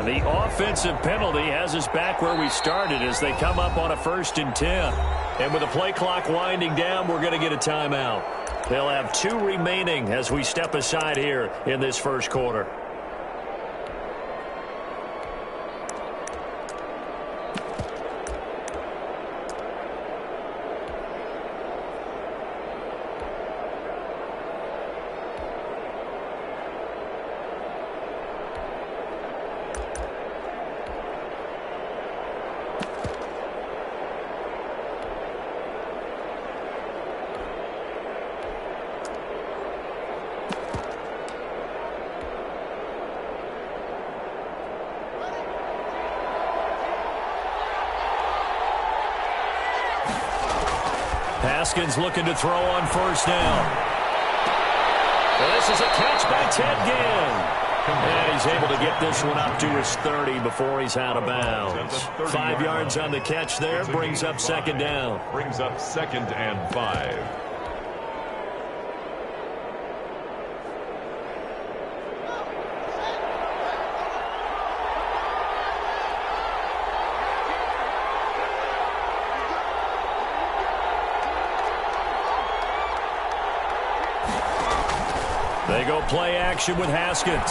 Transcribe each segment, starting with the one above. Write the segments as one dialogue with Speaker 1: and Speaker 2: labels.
Speaker 1: And the offensive penalty has us back where we started as they come up on a 1st and 10. And with the play clock winding down, we're going to get a timeout. They'll have 2 remaining as we step aside here in this first quarter. Haskins looking to throw on 1st down. Well, this is a catch by Ted Ginn. And he's able to get this one up to his 30 before he's out of bounds. 5 yards on the catch there, brings up 2nd down.
Speaker 2: Brings up 2nd and 5.
Speaker 1: They go play action with Haskins. And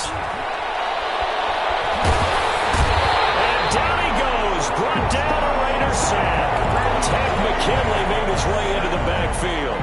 Speaker 1: down he goes. Brought down a Raiders sack. Ted McKinley made his way into the backfield.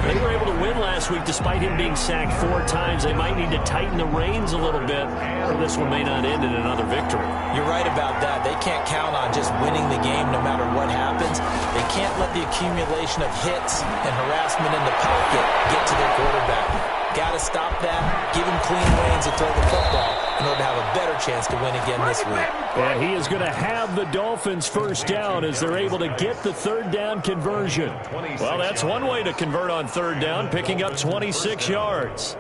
Speaker 1: They were able to win last week despite him being sacked 4 times. They might need to tighten the reins a little bit, or this one may not end in another victory.
Speaker 3: You're right about that. They can't count on just winning the game no matter what happens. They can't let the accumulation of hits and harassment in the pocket get to their quarterback. Got to stop that, give him clean reins to throw the football in order to have a better chance to win again this week.
Speaker 1: And he is going to have the Dolphins 1st down as they're able to get the 3rd down conversion. Well, that's one way to convert on 3rd down, picking up 26 yards.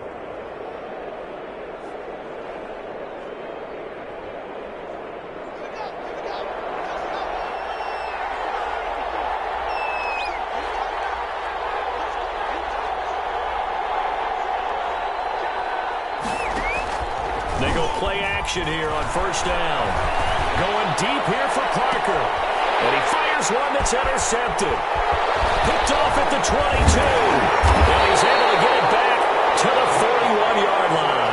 Speaker 1: They go play action here on 1st down. Going deep here for Parker. And he fires one that's intercepted. Picked off at the 22. And he's able to get it back to the 41-yard line.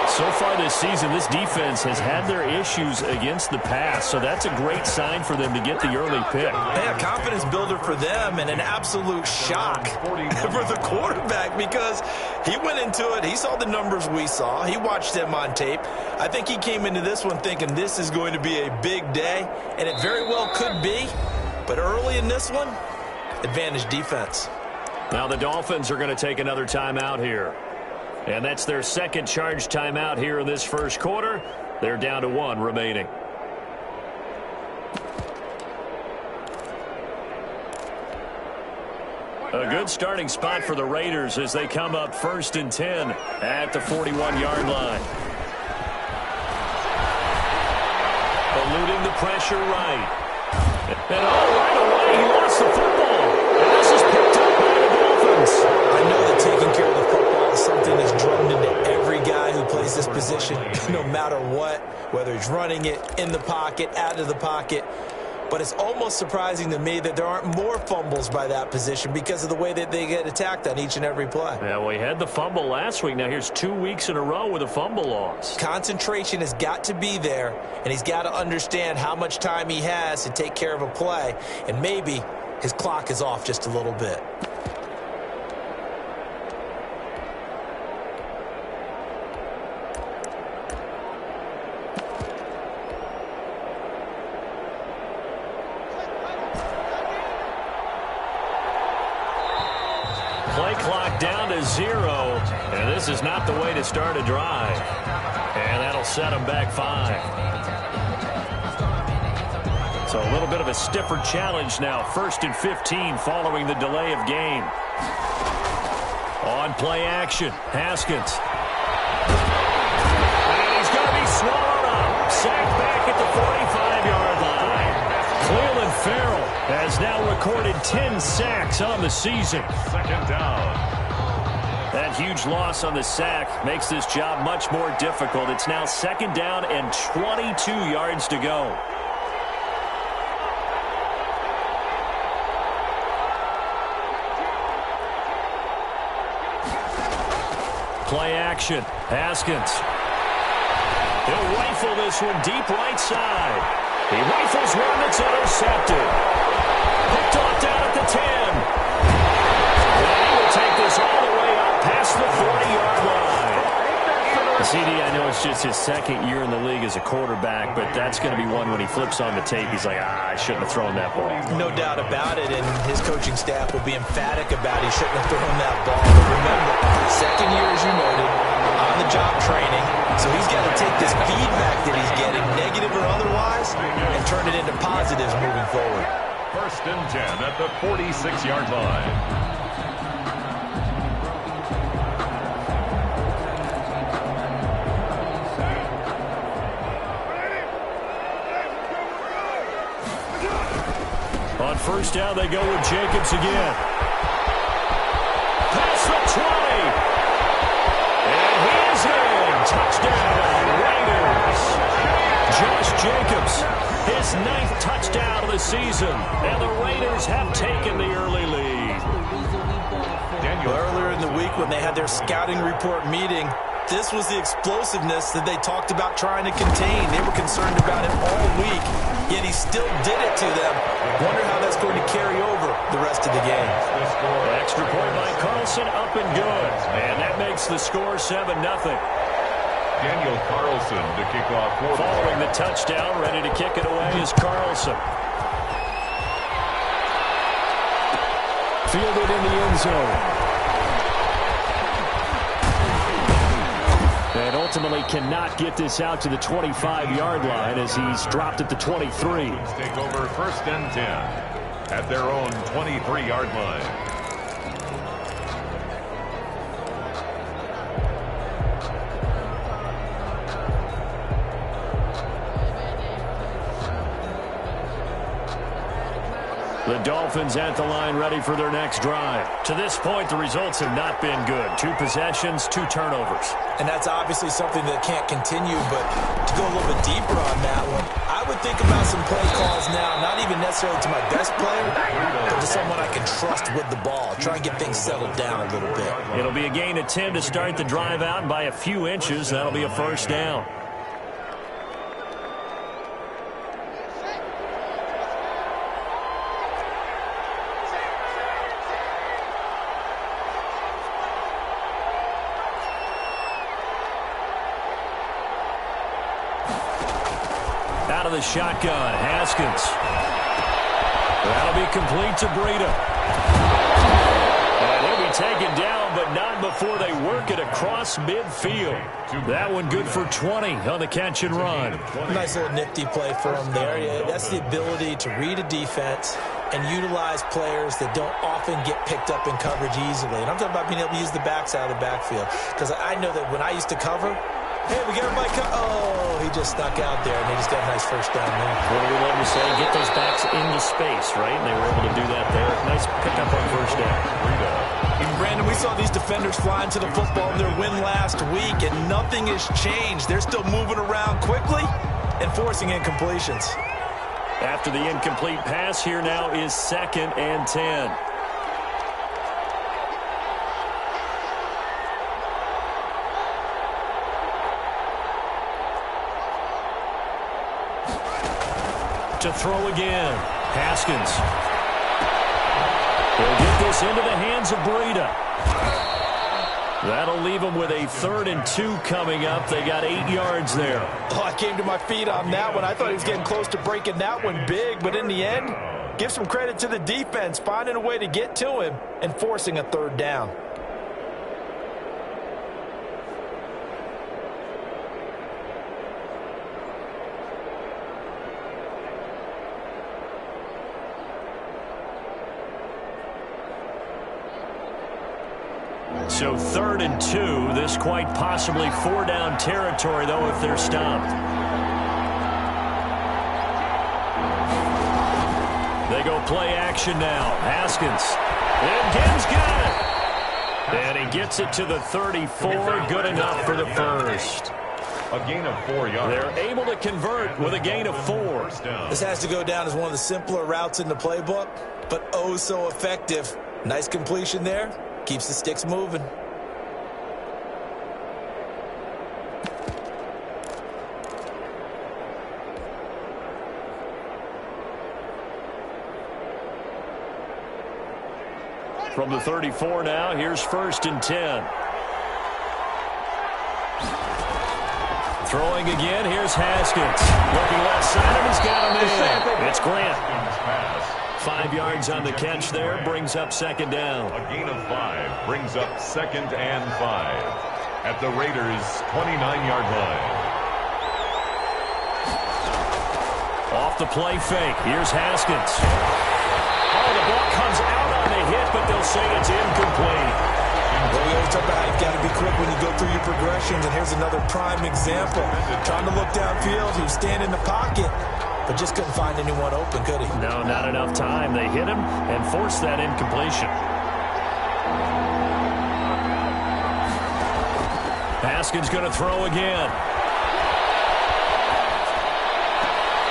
Speaker 1: So far this season, this defense has had their issues against the pass, so that's a great sign for them to get the early pick.
Speaker 3: Yeah, confidence builder for them and an absolute shock for the quarterback because he went into it. He saw the numbers we saw. He watched them on tape. I think he came into this one thinking this is going to be a big day, and it very well could be. But early in this one, advantage defense.
Speaker 1: Now the Dolphins are going to take another timeout here. And that's their 2nd charge timeout here in this first quarter. They're down to 1 remaining. A good starting spot for the Raiders as they come up 1st and 10 at the 41-yard line. Eluding the pressure right. And right away he lost the football. And this is picked up by the Dolphins.
Speaker 3: I know that taking care of the football is something that's drummed into every guy who plays this position, no matter what, whether he's running it, in the pocket, out of the pocket. But it's almost surprising to me that there aren't more fumbles by that position because of the way that they get attacked on each and every play.
Speaker 1: Yeah, well, he had the fumble last week. Now here's 2 weeks in a row with a fumble loss.
Speaker 3: Concentration has got to be there, and he's got to understand how much time he has to take care of a play. And maybe his clock is off just a little bit.
Speaker 1: Play clock down to 0, and this is not the way to start a drive. And that'll set them back 5. So a little bit of a stiffer challenge now. 1st and 15 following the delay of game. On play action, Haskins. And he's going to be swallowed up. Sacked back at the 45-yard line. Cleveland Farrell has now recorded 10 sacks on the season.
Speaker 2: 2nd down.
Speaker 1: That huge loss on the sack makes this job much more difficult. It's now 2nd down and 22 yards to go. Play action. Haskins. He'll rifle this one deep right side. He rifles one that's intercepted. Picked off down at the 10. And he will take this all the way up past the 40-yard line. CD, I know it's just his 2nd year in the league as a quarterback, but that's going to be one when he flips on the tape. He's like, I shouldn't have thrown that ball.
Speaker 3: No doubt about it, and his coaching staff will be emphatic about he shouldn't have thrown that ball. But remember, 2nd year, as you noted, on-the-job training, so he's got to take this feedback that he's getting, negative or otherwise, and turn it into positives moving forward.
Speaker 2: 1st and 10 at the 46-yard line.
Speaker 1: On 1st down, they go with Jacobs again. Past the 20. And he is in. Touchdown, Raiders. Josh Jacobs, his 9th touchdown of the season. And the Raiders have taken the early lead.
Speaker 3: Earlier in the week when they had their scouting report meeting, this was the explosiveness that they talked about trying to contain. They were concerned about it all week, yet he still did it to them. Wonder how that's going to carry over the rest of the game.
Speaker 1: Extra point by Carlson, up and good. And that makes the score 7-0.
Speaker 2: Daniel Carlson to kick off.
Speaker 1: Following the touchdown, ready to kick it away is Carlson. Fielded in the end zone. And ultimately cannot get this out to the 25-yard line as he's dropped at the 23.
Speaker 2: Take over 1st and 10 at their own 23-yard line.
Speaker 1: The Dolphins at the line ready for their next drive. To this point, the results have not been good. 2 possessions, 2 turnovers.
Speaker 3: And that's obviously something that can't continue, but to go a little bit deeper on that one, I would think about some play calls now, not even necessarily to my best player, but to someone I can trust with the ball. Try and get things settled down a little bit.
Speaker 1: It'll be a gain of 10 to start the drive out, and by a few inches, that'll be a 1st down. Out of the shotgun, Haskins. That'll be complete to Breida. And he'll be taken down, but not before they work it across midfield. That one good for 20 on the catch and run.
Speaker 3: Nice little nifty play for him there. Yeah, that's the ability to read a defense and utilize players that don't often get picked up in coverage easily. And I'm talking about being able to use the backs out of the backfield. Because I know that when I used to cover, hey, we got everybody oh, he just snuck out there, and they just got a nice 1st down there.
Speaker 1: What do we love to say? Get those backs into space, right? And they were able to do that there. Nice pickup on 1st down.
Speaker 3: And Brandon, we saw these defenders flying to the football in their win last week, and nothing has changed. They're still moving around quickly and forcing incompletions.
Speaker 1: After the incomplete pass, here now is 2nd and 10. To throw again. Haskins. He'll get this into the hands of Breida. That'll leave them with a 3rd and 2 coming up. They got 8 yards there.
Speaker 3: Oh, I came to my feet on that one. I thought he was getting close to breaking that one big, but in the end, give some credit to the defense, finding a way to get to him and forcing a 3rd down.
Speaker 1: So 3rd and 2. This quite possibly 4-down territory, though, if they're stopped. They go play action now. Haskins. And Genn's got it. And he gets it to the 34. Good enough for the first.
Speaker 2: A gain of 4 yards.
Speaker 1: They're able to convert with a gain of 4.
Speaker 3: This has to go down as one of the simpler routes in the playbook, but oh so effective. Nice completion there. Keeps the sticks moving.
Speaker 1: From the 34 now, here's 1st and 10. Throwing again, here's Haskins. Looking left side, and he's got him in. It's Grant. 5 yards on the catch there, brings up 2nd down.
Speaker 2: A gain of 5 brings up 2nd and 5 at the Raiders' 29-yard line.
Speaker 1: Off the play fake, here's Haskins. Oh, the ball comes out on the hit, but they'll say it's incomplete.
Speaker 3: Well, we always talk about how you've got to be quick when you go through your progressions, and here's another prime example. Trying to look downfield, he was standing in the pocket, but just couldn't find anyone open, could he?
Speaker 1: No, not enough time. They hit him and forced that incompletion. Haskins going to throw again.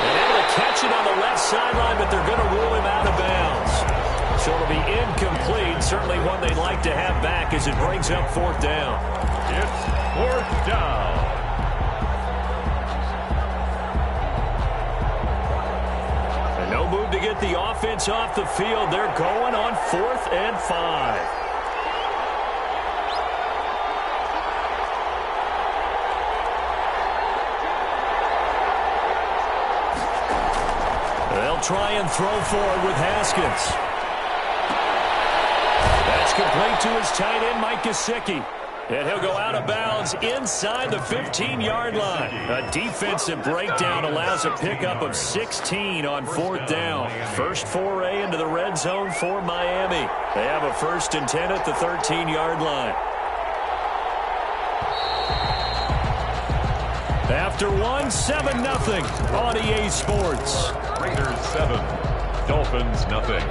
Speaker 1: They're able to catch it on the left sideline, but they're going to rule him out of bounds. So it'll be incomplete. Certainly one they'd like to have back as it brings up 4th down.
Speaker 2: It's 4th down.
Speaker 1: And no move to get the offense off the field. They're going on 4th and 5. They'll try and throw forward with Haskins. That's complete to his tight end, Mike Gesicki. And he'll go out of bounds inside the 15-yard line. A defensive breakdown allows a pickup of 16 on 4th down. First foray into the red zone for Miami. They have a 1st and 10 at the 13-yard line. After 7-0 on EA Sports.
Speaker 2: Raiders 7, Dolphins nothing.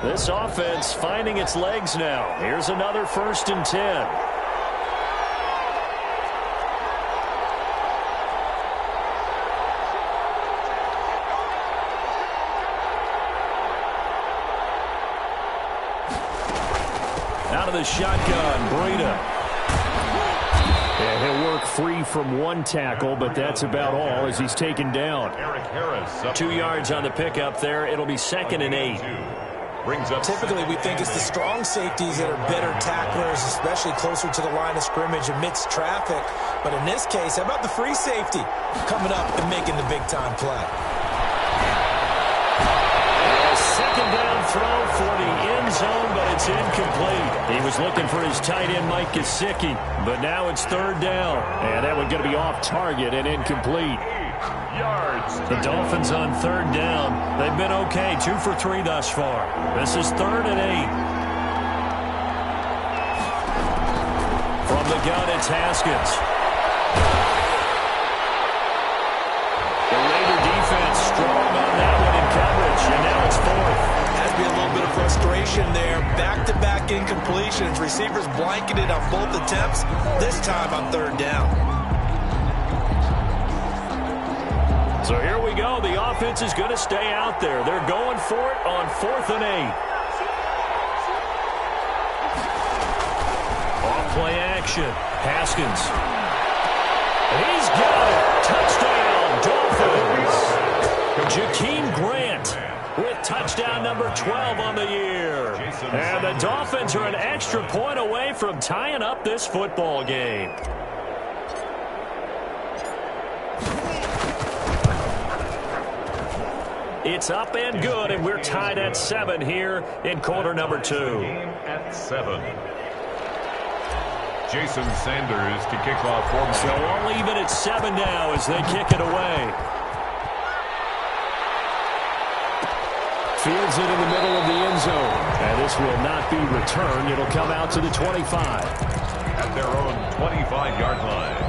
Speaker 1: This offense finding its legs now. Here's another 1st and 10. Out of the shotgun, Breida. And he'll work free from one tackle, but that's about all as he's taken down.
Speaker 2: Eric Harris
Speaker 1: 2 yards on the pickup there. It'll be 2nd and 8.
Speaker 2: Brings up
Speaker 3: Typically, we think it's the strong safeties that are better tacklers, especially closer to the line of scrimmage amidst traffic. But in this case, how about the free safety coming up and making the big-time play?
Speaker 1: A 2nd down throw for the end zone, but it's incomplete. He was looking for his tight end, Mike Gesicki, but now it's 3rd down. And that one's going to be off target and incomplete.
Speaker 2: yards.
Speaker 1: The Dolphins on 3rd down. They've been okay, 2 for 3 thus far. This is 3rd and 8. From the gun, it's Haskins. The Raider defense strong on that one in coverage, and now it's 4th.
Speaker 3: Has to be a little bit of frustration there. Back-to-back incompletions. Receivers blanketed on both attempts, this time on 3rd down.
Speaker 1: So here we go. The offense is going to stay out there. They're going for it on 4th and 8. Off play action. Haskins. He's got it. Touchdown, Dolphins. Jakeem Grant with touchdown number 12 on the year. And the Dolphins are an extra point away from tying up this football game. It's up and good, and we're tied at 7 here in quarter number 2.
Speaker 2: Game at 7. Jason Sanders to kick off for Miami.
Speaker 1: So all even at 7 now as they kick it away. Fields it in the middle of the end zone. And this will not be returned. It'll come out to the 25.
Speaker 2: At their own 25-yard line.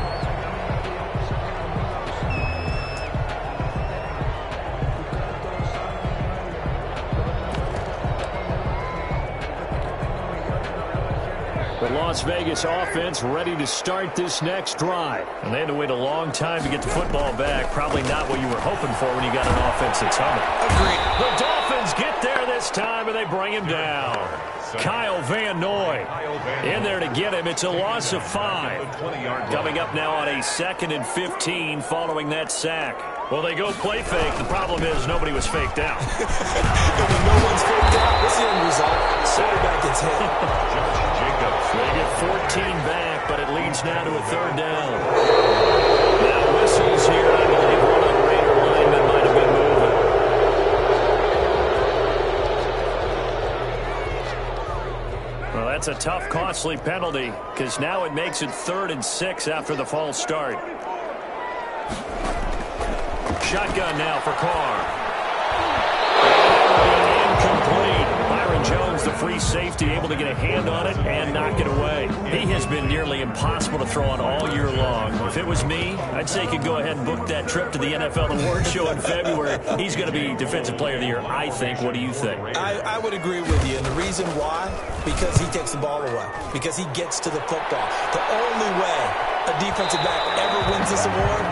Speaker 1: Las Vegas offense ready to start this next drive. And they had to wait a long time to get the football back. Probably not what you were hoping for when you got an offense that's humming.
Speaker 3: Agreed.
Speaker 1: The Dolphins get there this time, and they bring him down. Kyle Van Noy in there to get him. It's a loss of 5. Coming up now on a 2nd and 15 following that sack. Well, they go play fake. The problem is nobody was faked out.
Speaker 3: And when no one's faked out, what's the end result? Quarterback gets hit.
Speaker 1: They get 14 back, but it leads now to a 3rd down. Now whistles here. I believe one of the Raider linemen might have been moving. Well, that's a tough, costly penalty because now it makes it 3rd and 6 after the false start. Shotgun now for Carr. Incomplete. Byron Jones, the free safety, able to get a hand on it and knock it away. He has been nearly impossible to throw on all year long. If it was me, I'd say he could go ahead and book that trip to the NFL Awards show in February. He's going to be Defensive Player of the Year, I think. What do you think?
Speaker 3: I would agree with you. And the reason why? Because he takes the ball away. Because he gets to the football. The only way a defensive back ever wins this award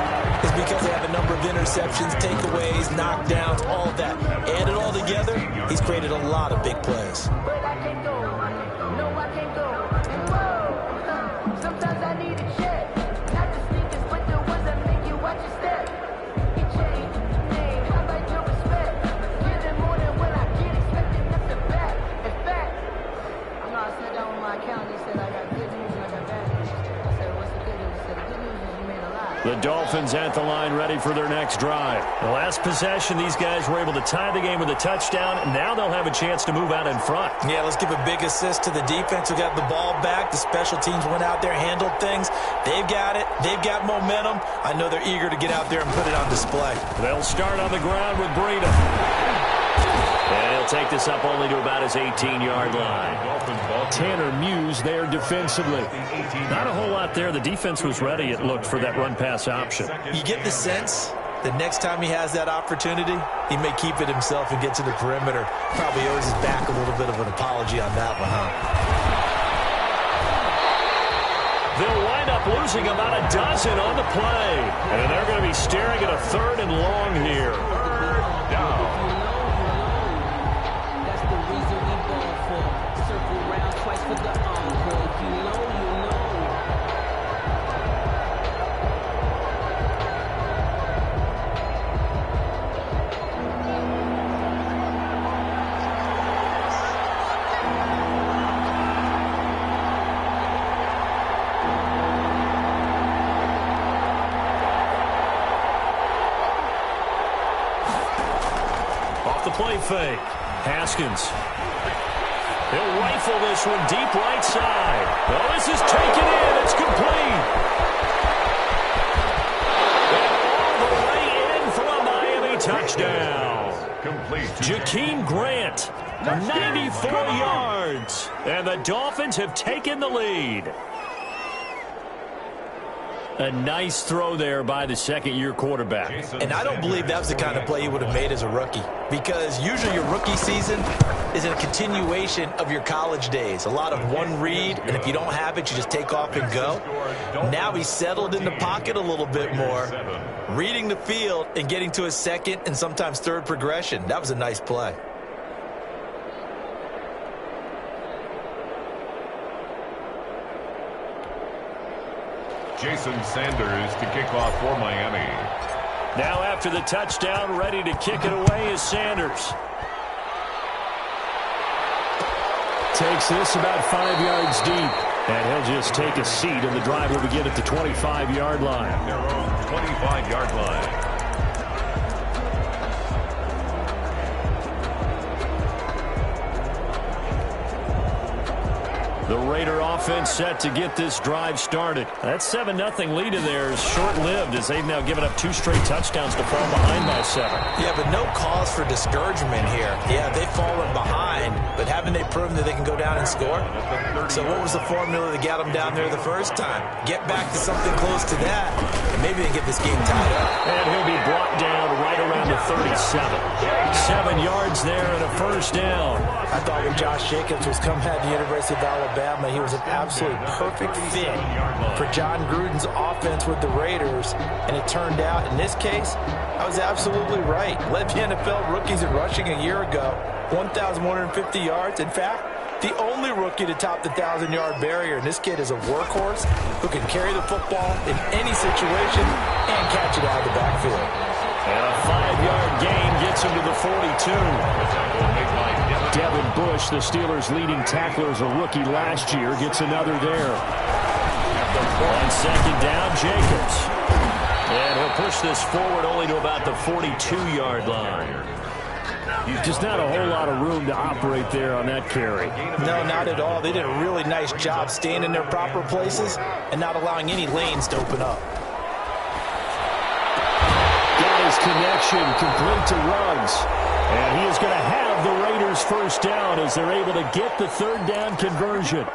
Speaker 3: is because they have a number of interceptions, takeaways, knockdowns, all of that. Add it all together, he's created a lot of big plays.
Speaker 4: But I can't go. No, I can't go. Whoa. Sometimes I need a check. Not the sneakers, but the ones that make you watch your step. He changed the name. How about your respect? Give them more than what I get, expecting nothing back. In fact, I know I said that on my account. He said I got good news and I got bad news. I said, what's the good news? He said, the good news is you made a lot.
Speaker 1: The Dolphins at the line ready for their next drive. The last possession, these guys were able to tie the game with a touchdown. And now they'll have a chance to move out in front.
Speaker 3: Yeah, let's give a big assist to the defense who got the ball back. The special teams went out there, handled things. They've got it. They've got momentum. I know they're eager to get out there and put it on display.
Speaker 1: They'll start on the ground with Breida. And he'll take this up only to about his 18-yard line. Tanner Muse there defensively. Not a whole lot there. The defense was ready, it looked, for that run-pass option.
Speaker 3: You get the sense that next time he has that opportunity, he may keep it himself and get to the perimeter. Probably owes his back a little bit of an apology on that one, huh?
Speaker 1: They'll wind up losing about a dozen on the play. And they're going to be staring at a 3rd and long here.
Speaker 5: That's the reason we ball for. Circle round twice for the encore. You know.
Speaker 1: Play fake. Haskins. He'll rifle this one deep right side. Oh, this is taken in. It's complete. And all the way in for a Miami touchdown.
Speaker 2: Complete.
Speaker 1: Jakeem Grant, 94 yards. And the Dolphins have taken the lead. A nice throw there by the second-year quarterback.
Speaker 3: And I don't believe that was the kind of play he would have made as a rookie, because usually your rookie season is a continuation of your college days. A lot of one read, and if you don't have it, you just take off and go. Now he's settled in the pocket a little bit more, reading the field and getting to his second and sometimes third progression. That was a nice play.
Speaker 2: Jason Sanders to kick off for Miami.
Speaker 1: Now after the touchdown, ready to kick it away is Sanders. Takes this about 5 yards deep. And he'll just take a seat, and the drive will begin at the 25-yard line.
Speaker 2: Their own 25-yard line.
Speaker 1: The Raider offense set to get this drive started. That 7-0 lead in there is short-lived as they've now given up 2 straight touchdowns to fall behind by 7.
Speaker 3: Yeah, but no cause for discouragement here. Yeah, they've fallen behind, but haven't they proven that they can go down and score? So what was the formula that got them down there the first time? Get back to something close to that, and maybe they get this game tied up.
Speaker 1: And he'll be brought down right around the 37. 7 yards there and a first down.
Speaker 3: I thought when Josh Jacobs was coming at the University of Alabama, Alabama, he was an absolute perfect fit for John Gruden's offense with the Raiders. And it turned out, in this case, I was absolutely right. Led the NFL rookies in rushing a year ago, 1,150 yards. In fact, the only rookie to top the 1,000-yard barrier. And this kid is a workhorse who can carry the football in any situation and catch it out of the backfield.
Speaker 1: And a 5-yard gain gets him to the 42. Devin Bush, the Steelers' leading tackler as a rookie last year, gets another there. On second down, Jacobs. And he'll push this forward only to about the 42-yard line. Just not a whole lot of room to operate there on that carry.
Speaker 3: No, not at all. They did a really nice job staying in their proper places and not allowing any lanes to open up.
Speaker 1: Got his connection complete to Ruggs. And he is going to have the Raiders first down as they're able to get the third down conversion.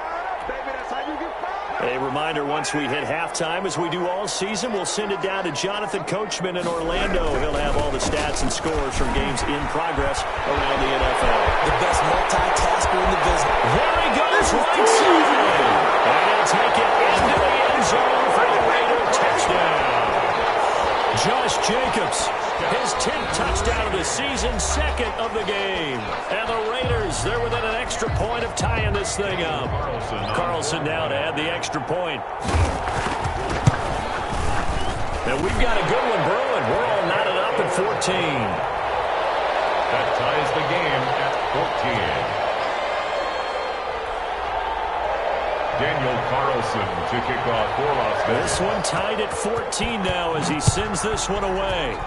Speaker 1: A reminder, once we hit halftime, as we do all season, we'll send it down to Jonathan Coachman in Orlando. He'll have all the stats and scores from games in progress around the NFL.
Speaker 3: The best multitasker in the business.
Speaker 1: There he goes, right side. And he'll take it into the end zone for the Raider touchdown. Josh Jacobs, his 10th touchdown of the season, second of the game. And the Raiders, they're within an extra point of tying this thing up. Carlson now to add the extra point. And we've got a good one brewing. We're all knotted up at 14.
Speaker 2: That ties the game at 14. Daniel Carlson to kick off for Las Vegas.
Speaker 1: This one tied at 14 now as he sends this one away.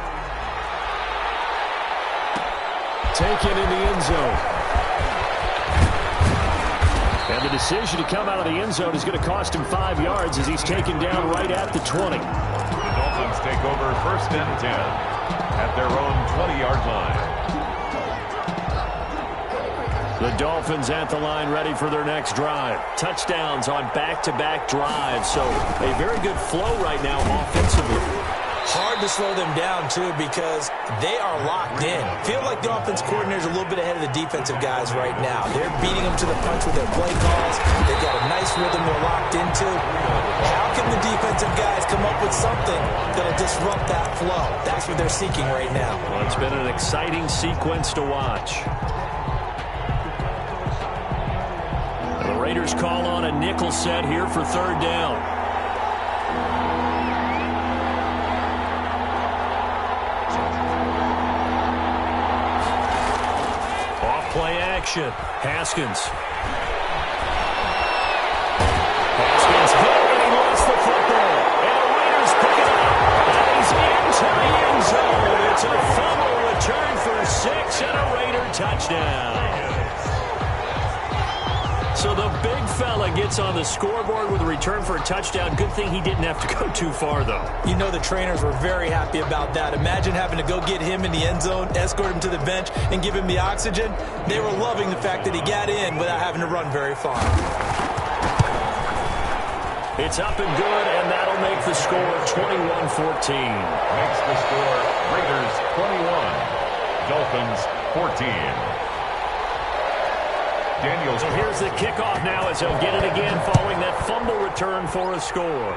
Speaker 1: Taken in the end zone. And the decision to come out of the end zone is going to cost him 5 yards as he's taken down right at the 20.
Speaker 2: The Dolphins take over first and 10 at their own 20-yard line.
Speaker 1: The Dolphins at the line ready for their next drive. Touchdowns on back-to-back drives. So a very good flow right now offensively.
Speaker 3: Hard to slow them down, too, because they are locked in. Feel like the offense coordinator's a little bit ahead of the defensive guys right now. They're beating them to the punch with their play calls. They've got a nice rhythm they're locked into. How can the defensive guys come up with something that'll disrupt that flow? That's what they're seeking right now.
Speaker 1: Well, it's been an exciting sequence to watch. The Raiders call on a nickel set here for third down. Off-play action. Haskins. Haskins hit and he lost the football. And the Raiders pick it up. And he's into the end zone. It's a fumble return for 6 and a Raider touchdown. So the big fella gets on the scoreboard with a return for a touchdown. Good thing he didn't have to go too far, though.
Speaker 3: You know the trainers were very happy about that. Imagine having to go get him in the end zone, escort him to the bench, and give him the oxygen. They were loving the fact that he got in without having to run very far.
Speaker 1: It's up and good, and that'll make the score 21-14.
Speaker 2: Makes the score Raiders 21, Dolphins 14. Daniels.
Speaker 1: So here's the kickoff now as he'll get it again following that fumble return for a score.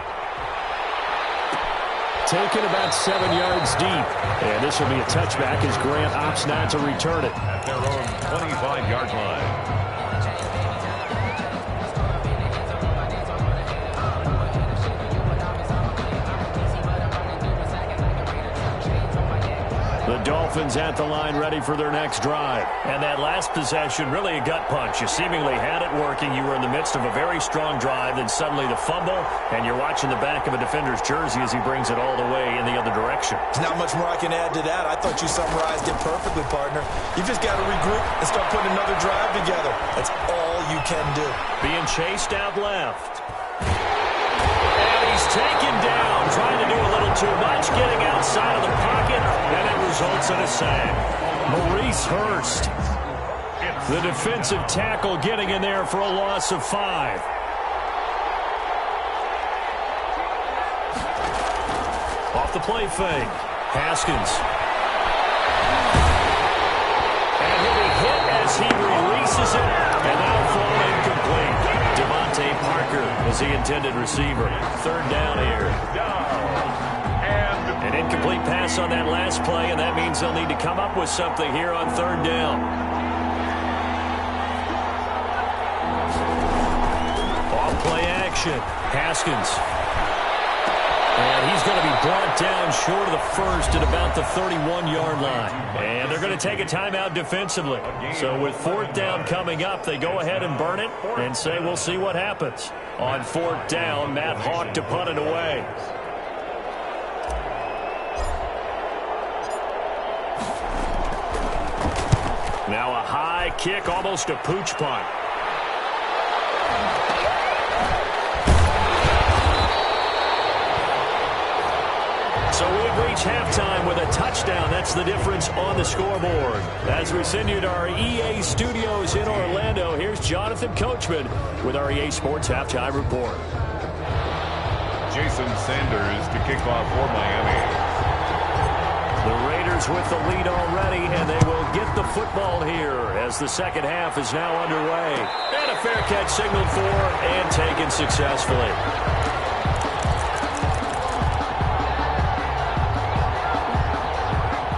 Speaker 1: Taken about 7 yards deep. And this will be a touchback as Grant opts not to return it.
Speaker 2: At their own 25-yard line.
Speaker 1: The Dolphins at the line ready for their next drive. And that last possession, really a gut punch. You seemingly had it working. You were in the midst of a very strong drive. Then suddenly the fumble, and you're watching the back of a defender's jersey as he brings it all the way in the other direction.
Speaker 3: There's not much more I can add to that. I thought you summarized it perfectly, partner. You just got to regroup and start putting another drive together. That's all you can do.
Speaker 1: Being chased out left. And he's taken down, trying to do a little too much, getting outside of the pocket, and it results in a sack. Maurice Hurst, the defensive tackle, getting in there for a loss of 5. Off the play fake, Haskins. And he'll be hit as he releases it, and that'll fall incomplete. as the intended receiver. Third down here. An incomplete pass on that last play, and that means they'll need to come up with something here on third down. Off play action. Haskins. And he's going to be brought down short of the first at about the 31-yard line. And they're going to take a timeout defensively. So with fourth down coming up, they go ahead and burn it and say we'll see what happens. On fourth down, Matt Hawk to punt it away. Now a high kick, almost a pooch punt. So we've reached halftime with a touchdown. That's the difference on the scoreboard. As we send you to our EA studios in Orlando, here's Jonathan Coachman with our EA Sports Halftime Report.
Speaker 2: Jason Sanders to kick off for Miami.
Speaker 1: The Raiders with the lead already, and they will get the football here as the second half is now underway. And a fair catch signaled for and taken successfully.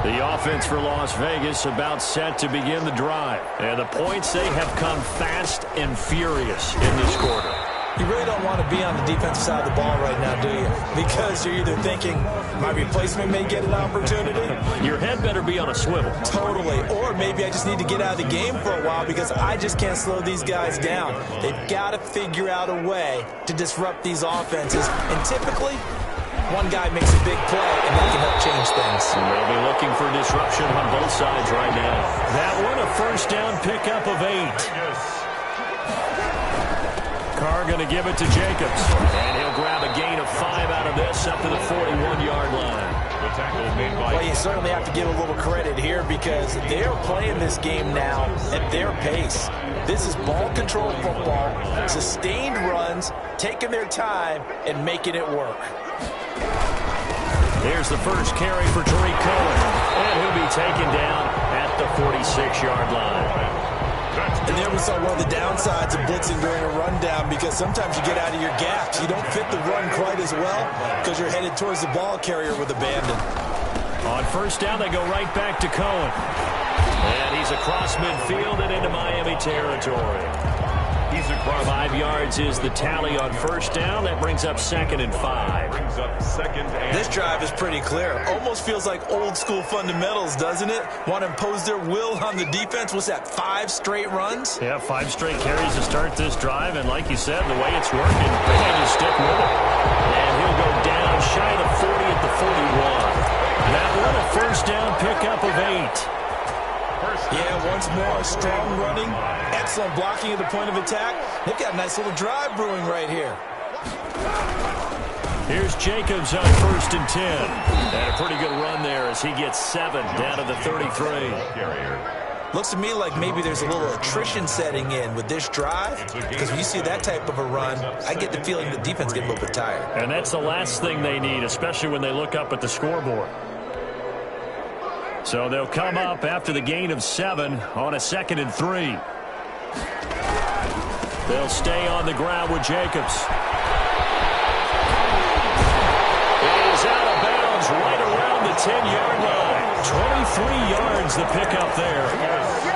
Speaker 1: The offense for Las Vegas about set to begin the drive. And the points, they have come fast and furious in this quarter.
Speaker 3: You really don't want to be on the defensive side of the ball right now, do you? Because you're either thinking, my replacement may get an opportunity.
Speaker 1: Your head better be on a swivel.
Speaker 3: Totally. Or maybe I just need to get out of the game for a while because I just can't slow these guys down. They've got to figure out a way to disrupt these offenses. And typically, one guy makes a big play, and that can help change things.
Speaker 1: And they'll be looking for disruption on both sides right now. That one, a first down pickup of 8. Carr going to give it to Jacobs. And he'll grab a gain of 5 out of this up to the 41-yard line.
Speaker 2: The tackle made by...
Speaker 3: Well, you certainly have to give a little credit here because they're playing this game now at their pace. This is ball control football, sustained runs, taking their time, and making it work.
Speaker 1: Here's the first carry for Tariq Cohen. And he'll be taken down at the 46-yard line.
Speaker 3: And there we saw one of the downsides of blitzing during a rundown because sometimes you get out of your gaps. You don't fit the run quite as well because you're headed towards the ball carrier with abandon.
Speaker 1: On first down, they go right back to Cohen. And he's across midfield and into Miami territory.
Speaker 2: He's across.
Speaker 1: 5 yards is the tally on first down. That brings up 2nd and 5.
Speaker 2: Brings up 2nd and...
Speaker 3: This drive is pretty clear. Almost feels like old school fundamentals, doesn't it? Want to impose their will on the defense. What's that, 5 straight runs?
Speaker 1: Yeah, 5 straight carries to start this drive. And like you said, the way it's working, they may just stick with it. And he'll go down shy of the 40 at the 41. That one, a first down pickup of 8.
Speaker 3: Yeah, once more, strong running, excellent blocking at the point of attack. They've got a nice little drive brewing right here.
Speaker 1: Here's Jacobs on first and 10. And a pretty good run there as he gets 7 down to the 33.
Speaker 3: Looks to me like maybe there's a little attrition setting in with this drive because when you see that type of a run, I get the feeling the defense gets a little bit tired.
Speaker 1: And that's the last thing they need, especially when they look up at the scoreboard. So they'll come up after the gain of 7 on a 2nd and 3. They'll stay on the ground with Jacobs. It is out of bounds right around the 10-yard line. 23 yards the pickup there.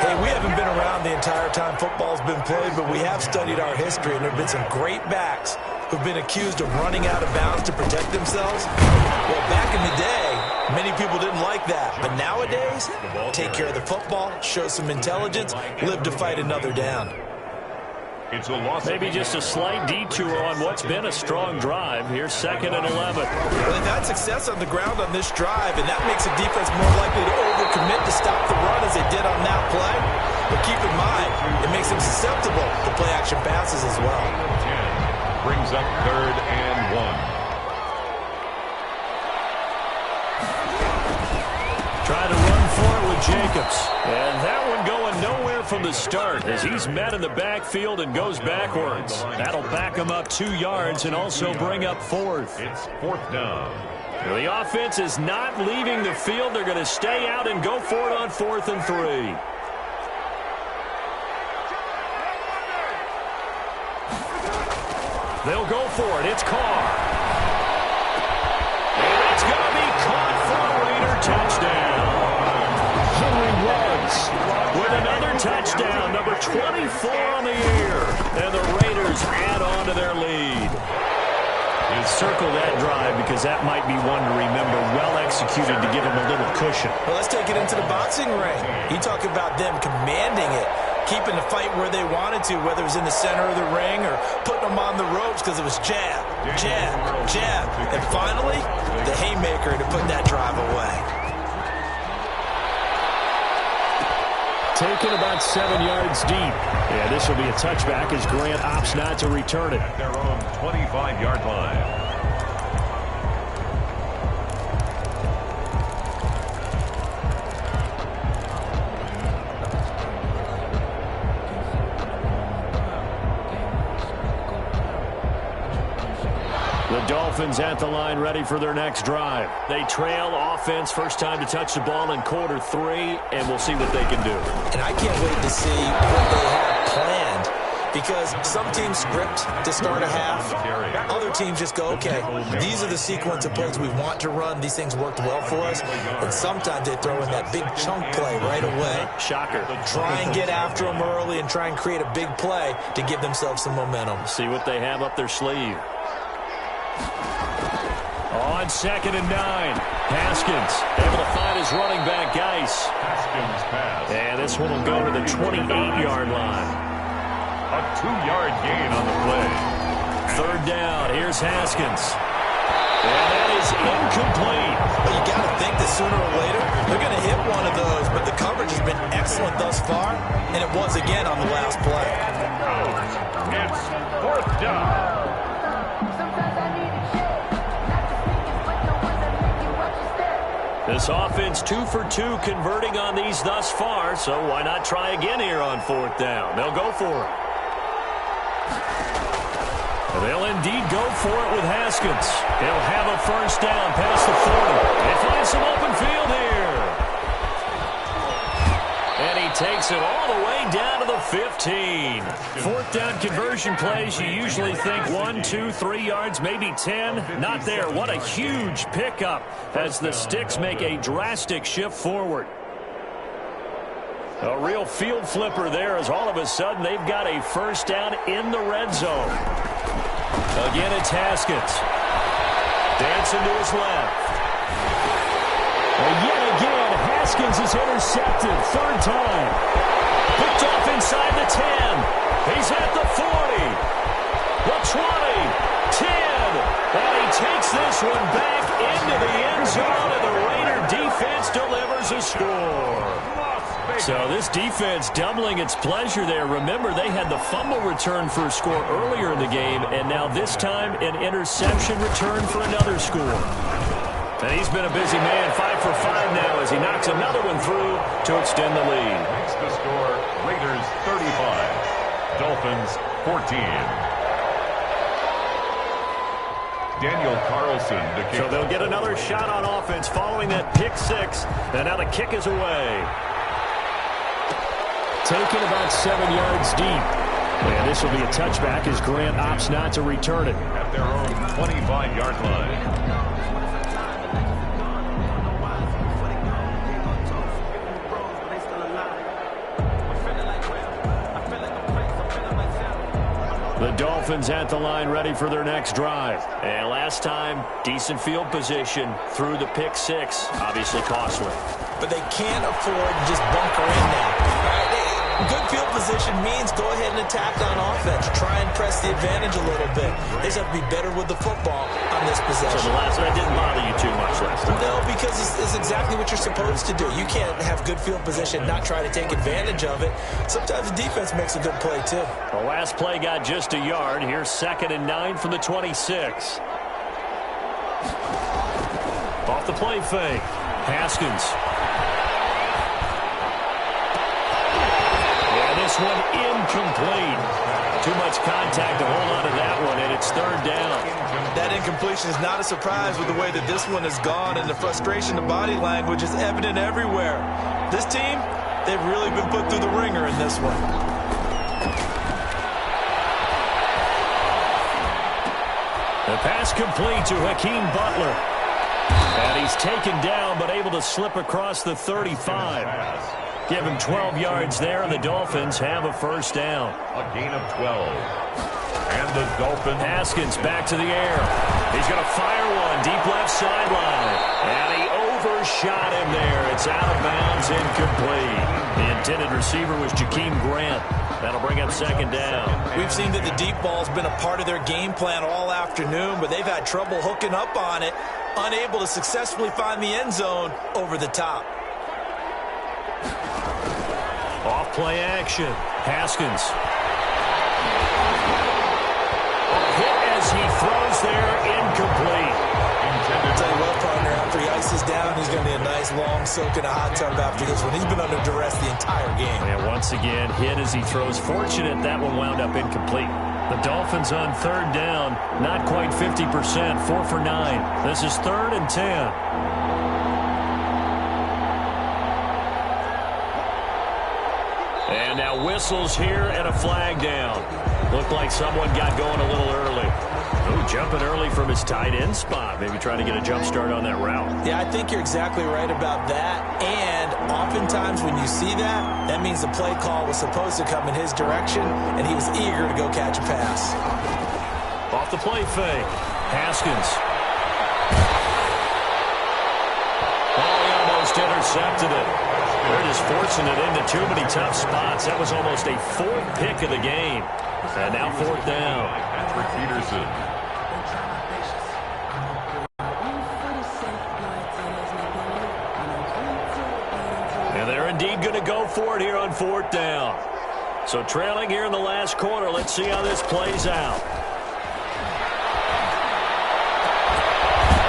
Speaker 3: Hey, we haven't been around the entire time football's been played, but we have studied our history, and there have been some great backs who've been accused of running out of bounds to protect themselves. Well, back in the day, many people didn't like that. But nowadays, take care of the football, show some intelligence, live to fight another down.
Speaker 2: It's a loss.
Speaker 1: Maybe just a slight detour on what's been a strong drive. Here's 2nd and 11.
Speaker 3: Well, they've had success on the ground on this drive, and that makes the defense more likely to overcommit to stop the run as they did on that play. But keep in mind, it makes them susceptible to play-action passes as well.
Speaker 2: 10 brings up 3rd and 1.
Speaker 1: Trying to run for it with Jacobs. And that one going nowhere from the start as he's met in the backfield and goes backwards. That'll back him up 2 yards and also bring up 4th.
Speaker 2: It's 4th down.
Speaker 1: The offense is not leaving the field. They're going to stay out and go for it on 4th and 3. They'll go for it. It's Carr. And it's going to be caught for a Raider touchdown. Henry Ruggs with another touchdown, number 24 on the year. And the Raiders add on to their lead. Circle that drive because that might be one to remember. Well executed to give him a little cushion.
Speaker 3: Well, let's take it into the boxing ring. You talk about them commanding it, keeping the fight where they wanted to, whether it was in the center of the ring or putting them on the ropes because it was jab, jab, jab. And finally, the haymaker to put that drive away.
Speaker 1: Taken about 7 yards deep. Yeah, this will be a touchback as Grant opts not to return it.
Speaker 2: At their own 25-yard line.
Speaker 1: The Dolphins at the line ready for their next drive. They trail offense, first time to touch the ball in quarter 3, and we'll see what they can do.
Speaker 3: And I can't wait to see what they have planned because some teams script to start a half. Other teams just go, okay, these are the sequence of plays we want to run. These things worked well for us. And sometimes they throw in that big chunk play right away.
Speaker 1: Shocker.
Speaker 3: Try and get after them early and try and create a big play to give themselves some momentum.
Speaker 1: See what they have up their sleeve. On 2nd and 9, Haskins able to find his running back, Geis.
Speaker 2: Haskins pass.
Speaker 1: And this one will go to the 28-yard line.
Speaker 2: A 2-yard gain on the play.
Speaker 1: 3rd down, here's Haskins. And that is incomplete.
Speaker 3: But you got to think that sooner or later they're going to hit one of those, but the coverage has been excellent thus far, and it was again on the last play.
Speaker 2: It's 4th down.
Speaker 4: Sometimes I need a check. Not the sneakers, but the ones that make you watch your step.
Speaker 1: This offense 2 for 2 converting on these thus far, so why not try again here on 4th down? They'll go for it. They'll indeed go for it with Haskins. He'll have a first down past the 40. They find some open field here. And he takes it all the way down to the 15. 4th down conversion plays, you usually think 1, 2, 3 yards, maybe 10. Not there. What a huge pickup as the Sticks make a drastic shift forward. A real field flipper there as all of a sudden they've got a first down in the red zone. Again, it's Haskins. Dancing to his left. And yet again, Haskins is intercepted. 3rd time. Picked off inside the 10. He's at the 40. The 20. 10. And he takes this one back into the end zone, and the Raider defense delivers a score. So this defense doubling its pleasure there. Remember, they had the fumble return for a score earlier in the game, and now this time an interception return for another score. And he's been a busy man, 5 for 5 now as he knocks another one through to extend the lead.
Speaker 2: Makes the score Raiders 35, Dolphins 14. Daniel Carlson to kick.
Speaker 1: So they'll get another shot on offense following that pick 6, and now the kick is away. Taken about 7 yards deep. And this will be a touchback as Grant opts not to return it.
Speaker 2: At their own 25-yard line.
Speaker 1: The Dolphins at the line ready for their next drive. And last time, decent field position through the pick 6. Obviously costly.
Speaker 3: But they can't afford to just bunker in now. Good field position means go ahead and attack on offense. Try and press the advantage a little bit. They just have to be better with the football on this possession.
Speaker 1: So the last one didn't bother you too much last time?
Speaker 3: No, because it's exactly what you're supposed to do. You can't have good field position, not try to take advantage of it. Sometimes the defense makes a good play, too.
Speaker 1: The last play got just a yard. Here's 2nd and 9 from the 26. Off the play fake. Haskins. This one incomplete. Too much contact to hold on to that one, and it's 3rd down.
Speaker 3: That incompletion is not a surprise with the way that this one has gone, and the frustration, the body language is evident everywhere. This team, they've really been put through the ringer in this one.
Speaker 1: The pass complete to Hakeem Butler. And he's taken down, but able to slip across the 35. Give him 12 yards there, and the Dolphins have a first down.
Speaker 2: A gain of 12. And the Dolphins.
Speaker 1: Haskins back to the air. He's going to fire one deep left sideline. And he overshot him there. It's out of bounds, incomplete. The intended receiver was Jakeem Grant. That'll bring up second down.
Speaker 3: We've seen that the deep ball's been a part of their game plan all afternoon, but they've had trouble hooking up on it, unable to successfully find the end zone over the top.
Speaker 1: Off play action. Haskins. Hit as he throws there, incomplete.
Speaker 3: I'll tell you what, partner, after he ices down, he's going to need a nice long soak in a hot tub after this one. He's been under duress the entire game.
Speaker 1: And once again, hit as he throws. Fortunate that one wound up incomplete. The Dolphins on third down, not quite 50%, 4 for 9. This is 3rd and 10. And now whistles here and a flag down. Looked like someone got going a little early. Ooh, jumping early from his tight end spot. Maybe trying to get a jump start on that route.
Speaker 3: Yeah, I think you're exactly right about that. And oftentimes when you see that, that means the play call was supposed to come in his direction, and he was eager to go catch a pass.
Speaker 1: Off the play fake. Haskins. Oh, he almost intercepted it. They're just forcing it into too many tough spots. That was almost a 4th pick of the game. And now 4th down.
Speaker 2: Patrick Peterson.
Speaker 1: And they're indeed going to go for it here on 4th down. So trailing here in the last quarter. Let's see how this plays out.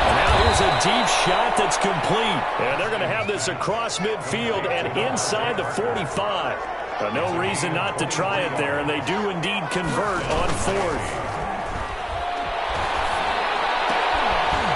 Speaker 1: And now here's a deep shot that's complete. And they're going to have this across midfield and inside the 45. No reason not to try it there, and they do indeed convert on 4th.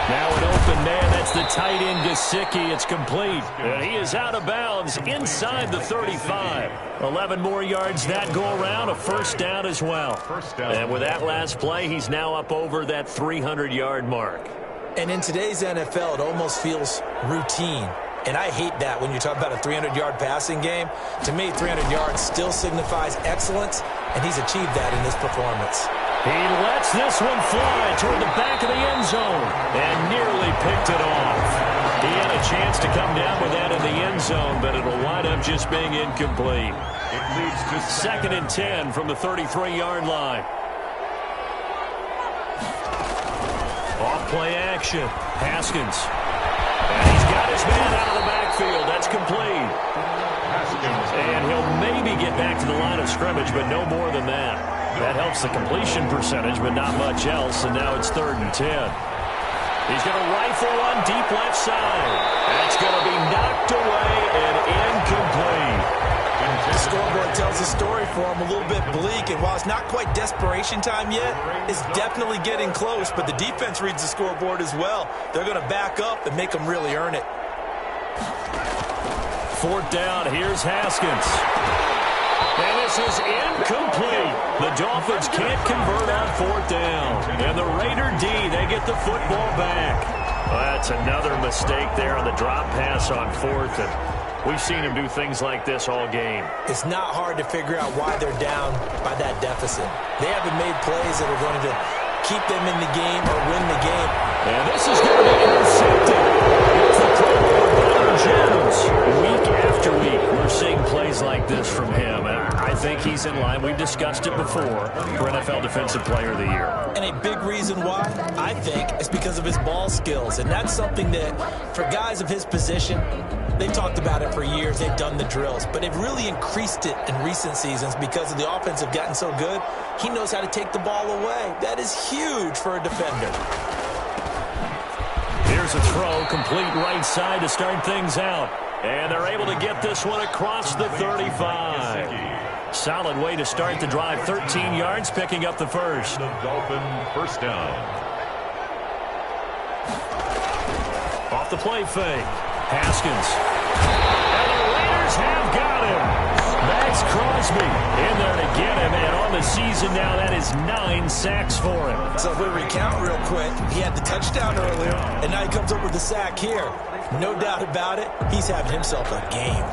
Speaker 1: Now an open man. That's the tight end, Gesicki. It's complete. And he is out of bounds inside the 35. 11 more yards that go around. A first down as well. And with that last play, he's now up over that 300-yard mark.
Speaker 3: And in today's NFL, it almost feels routine. And I hate that when you talk about a 300-yard passing game. To me, 300 yards still signifies excellence, and he's achieved that in this performance.
Speaker 1: He lets this one fly toward the back of the end zone and nearly picked it off. He had a chance to come down with that in the end zone, but it'll wind up just being incomplete.
Speaker 2: It leads to
Speaker 1: 2nd and 10 from the 33-yard line. Off play action. Haskins. And he's got his man out of the backfield. That's complete. And he'll maybe get back to the line of scrimmage, but no more than that. That helps the completion percentage, but not much else. And now it's 3rd and 10. He's going to rifle one deep left side. That's going to be knocked away and incomplete.
Speaker 3: The scoreboard tells a story for him, a little bit bleak, and while it's not quite desperation time yet, it's definitely getting close, but the defense reads the scoreboard as well. They're going to back up and make them really earn it.
Speaker 1: 4th down, here's Haskins. And this is incomplete. The Dolphins can't convert on 4th down. And the Raider D, they get the football back. Well, that's another mistake there on the drop pass on 4th, and we've seen him do things like this all game.
Speaker 3: It's not hard to figure out why they're down by that deficit. They haven't made plays that are going to keep them in the game or win the game.
Speaker 1: And this is going to be intercepted. It's the Pro Bowl Jones. Week after week, we're seeing plays like this from him. And I think he's in line. We've discussed it before for NFL Defensive Player of the Year.
Speaker 3: And a big reason why, I think, is because of his ball skills. And that's something that, for guys of his position, they've talked about it for years. They've done the drills. But they've really increased it in recent seasons because of the offense have gotten so good. He knows how to take the ball away. That is huge for a defender.
Speaker 1: Here's a throw, complete right side to start things out. And they're able to get this one across the 35. Solid way to start the drive. 13 yards, picking up the first.
Speaker 2: The Dolphin first down.
Speaker 1: Off the play fake. Haskins. And the Raiders have got him. Max Crosby in there to get him. And on on the season now. That is 9 sacks for him.
Speaker 3: So if we recount real quick, he had the touchdown earlier, and now he comes up with the sack here. No doubt about it, he's having himself a game.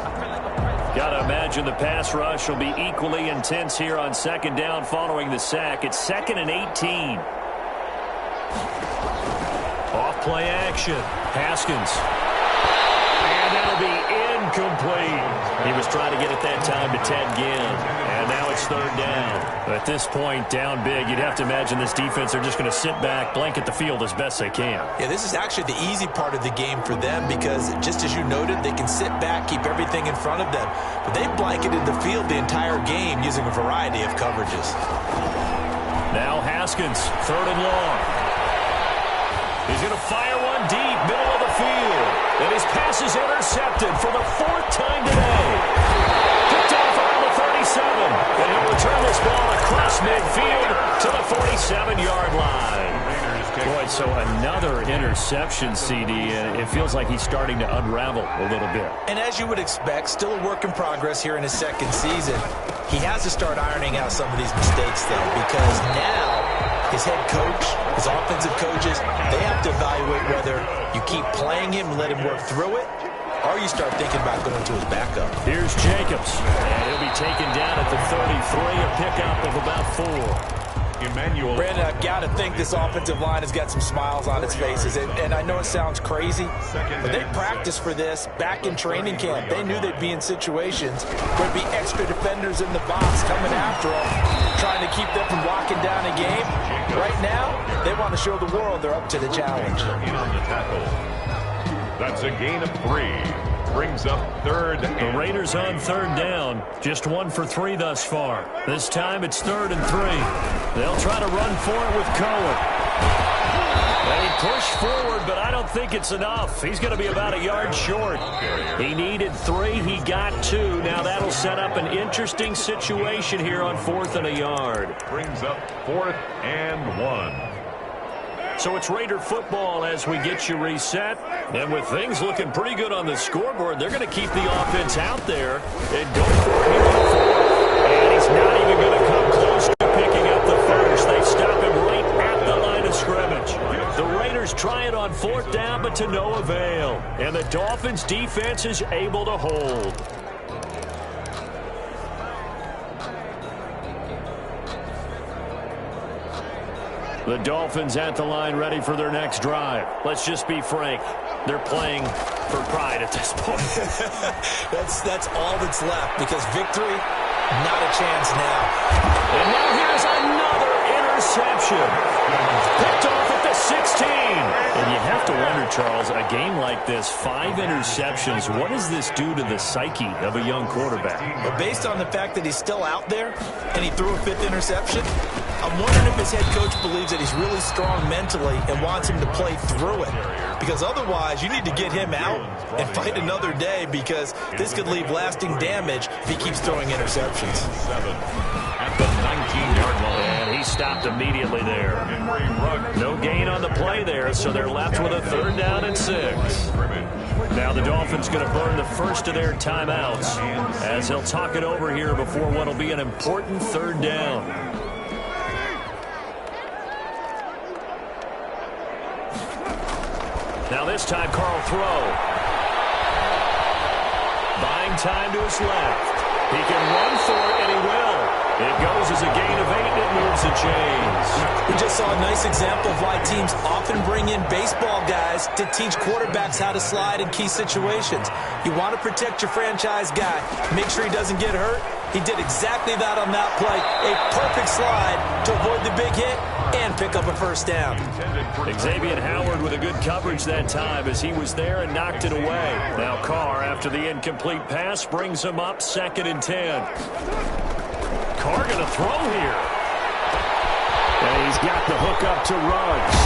Speaker 1: Got to imagine the pass rush will be equally intense here on second down following the sack. It's 2nd and 18. Off play action. Haskins. And that'll be incomplete. He was trying to get it that time to Ted Ginn. And now it's 3rd down. At this point, down big, you'd have to imagine this defense are just going to sit back, blanket the field as best they can.
Speaker 3: Yeah, this is actually the easy part of the game for them because, just as you noted, they can sit back, keep everything in front of them. But they've blanketed the field the entire game using a variety of coverages.
Speaker 1: Now Haskins, 3rd and long. He's going to fire one deep, middle of the field. And his pass is intercepted for the 4th time today. Picked off around the 37. And he'll return this ball across midfield to the 47-yard line. Boy, so another interception, CD, and it feels like he's starting to unravel a little bit.
Speaker 3: And as you would expect, still a work in progress here in his 2nd season. He has to start ironing out some of these mistakes, though, because now his head coach, his offensive coaches, they have to evaluate whether you keep playing him and let him work through it, or you start thinking about going to his backup.
Speaker 1: Here's Jacobs, and he'll be taken down at the 33, a pickup of about 4.
Speaker 3: Brandon, I've got to think this offensive line has got some smiles on its faces. And I know it sounds crazy, but they practiced for this back in training camp. They knew they'd be in situations where there'd be extra defenders in the box coming after them, trying to keep them from locking down a game. Right now, they want to show the world they're up to the challenge.
Speaker 2: That's a gain of 3. Brings up 3rd.
Speaker 1: The Raiders on 3rd down. Just 1 for 3 thus far. This time it's 3rd and 3. They'll try to run for it with Cohen. They push forward, but I don't think it's enough. He's going to be about a yard short. He needed 3. He got 2. Now that'll set up an interesting situation here on 4th and a yard.
Speaker 2: Brings up 4th and 1.
Speaker 1: So it's Raider football as we get you reset. And with things looking pretty good on the scoreboard, they're going to keep the offense out there and go for it here on 4th. And he's not even going to come close to picking up the first. They stop him right at the line of scrimmage. The Raiders try it on 4th down, but to no avail. And the Dolphins defense is able to hold. The Dolphins at the line ready for their next drive. Let's just be frank. They're playing for pride at this point.
Speaker 3: That's all that's left because victory, not a chance now.
Speaker 1: And now here's another interception. Picked off at the 16. And you have to wonder, Charles, a game like this, 5 interceptions, what does this do to the psyche of a young quarterback?
Speaker 3: Well, based on the fact that he's still out there and he threw a 5th interception, I'm wondering if his head coach believes that he's really strong mentally and wants him to play through it. Because otherwise, you need to get him out and fight another day because this could leave lasting damage if he keeps throwing interceptions.
Speaker 2: 7 at the 19-yard line.
Speaker 1: And he stopped immediately there. No gain on the play there, so they're left with a 3rd down and 6. Now the Dolphins going to burn the first of their timeouts as they'll talk it over here before what will be an important 3rd down. Now this time, Carl throw. Buying time to his left. He can run for it, and he will. It goes as a gain of 8, and it moves the chains.
Speaker 3: We just saw a nice example of why teams often bring in baseball guys to teach quarterbacks how to slide in key situations. You want to protect your franchise guy. Make sure he doesn't get hurt. He did exactly that on that play. A perfect slide to avoid the big hit and pick up a 1st down.
Speaker 1: Xavier Howard with a good coverage that time as he was there and knocked it away. Now Carr, after the incomplete pass, brings him up 2nd and 10. Carr going to throw here. And he's got the hook up to Ruggs.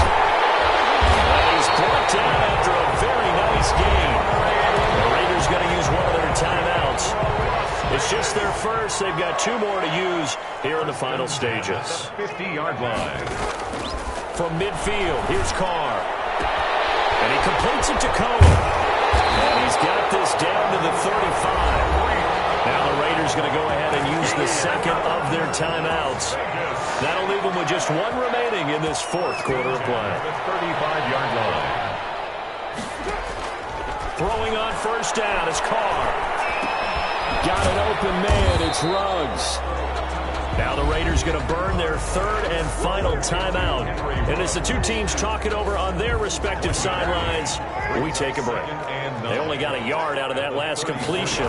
Speaker 1: And he's brought down after a very nice game. The Raiders going to use one of their timeouts. It's just their first. They've got 2 more to use here in the final stages.
Speaker 2: 50-yard line.
Speaker 1: From midfield, here's Carr. And he completes it to Cohen. And he's got this down to the 35. Now the Raiders Raiders going to go ahead and use the second of their timeouts. That'll leave them with just one remaining in this fourth quarter of play.
Speaker 2: 35-yard line.
Speaker 1: Throwing on first down is Carr. Got an open man. It's Ruggs. Now the Raiders going to burn their third and final timeout. And as the two teams talk it over on their respective sidelines, we take a break. They only got a yard out of that last completion,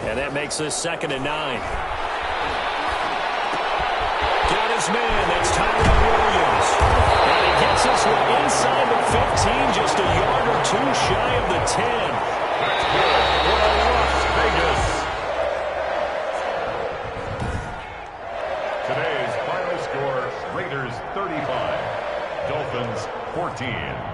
Speaker 1: and that makes this 2nd and 9. Got his man. That's Tyrell Williams. And he gets this one inside the 15, just a yard or two shy of the 10.
Speaker 2: That's good for Las Vegas. Today's final score, Raiders 35, Dolphins 14.